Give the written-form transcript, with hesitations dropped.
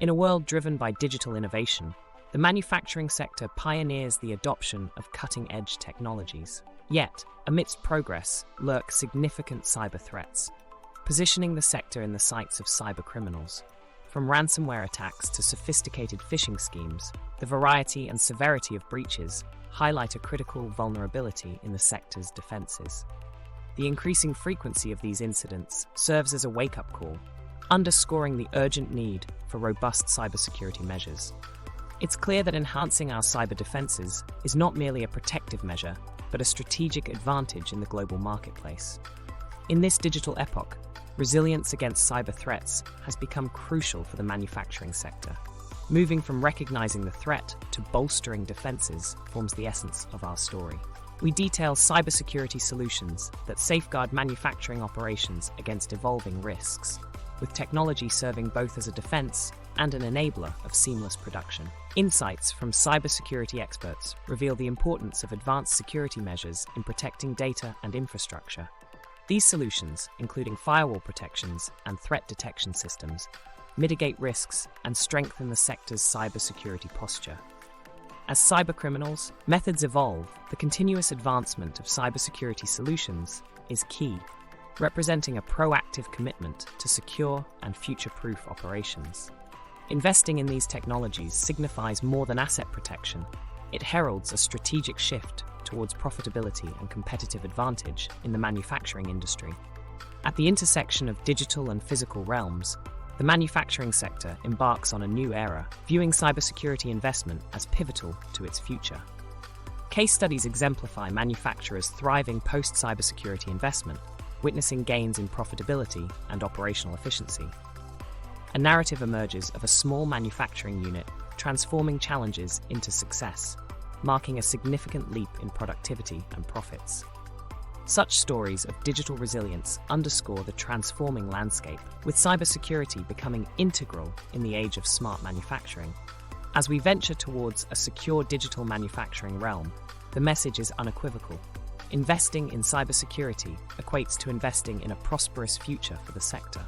In a world driven by digital innovation, the manufacturing sector pioneers the adoption of cutting-edge technologies. Yet, amidst progress, lurk significant cyber threats, positioning the sector in the sights of cybercriminals. From ransomware attacks to sophisticated phishing schemes, the variety and severity of breaches highlight a critical vulnerability in the sector's defenses. The increasing frequency of these incidents serves as a wake-up call, underscoring the urgent need for robust cybersecurity measures. It's clear that enhancing our cyber defenses is not merely a protective measure, but a strategic advantage in the global marketplace. In this digital epoch, resilience against cyber threats has become crucial for the manufacturing sector. Moving from recognizing the threat to bolstering defenses forms the essence of our story. We detail cybersecurity solutions that safeguard manufacturing operations against evolving risks, with technology serving both as a defense and an enabler of seamless production. Insights from cybersecurity experts reveal the importance of advanced security measures in protecting data and infrastructure. These solutions, including firewall protections and threat detection systems, mitigate risks and strengthen the sector's cybersecurity posture. As cybercriminals' methods evolve, the continuous advancement of cybersecurity solutions is key, representing a proactive commitment to secure and future-proof operations. Investing in these technologies signifies more than asset protection. It heralds a strategic shift towards profitability and competitive advantage in the manufacturing industry. At the intersection of digital and physical realms, the manufacturing sector embarks on a new era, viewing cybersecurity investment as pivotal to its future. Case studies exemplify manufacturers thriving post-cybersecurity investment, witnessing gains in profitability and operational efficiency. A narrative emerges of a small manufacturing unit transforming challenges into success, marking a significant leap in productivity and profits. Such stories of digital resilience underscore the transforming landscape, with cybersecurity becoming integral in the age of smart manufacturing. As we venture towards a secure digital manufacturing realm, the message is unequivocal. Investing in cybersecurity equates to investing in a prosperous future for the sector.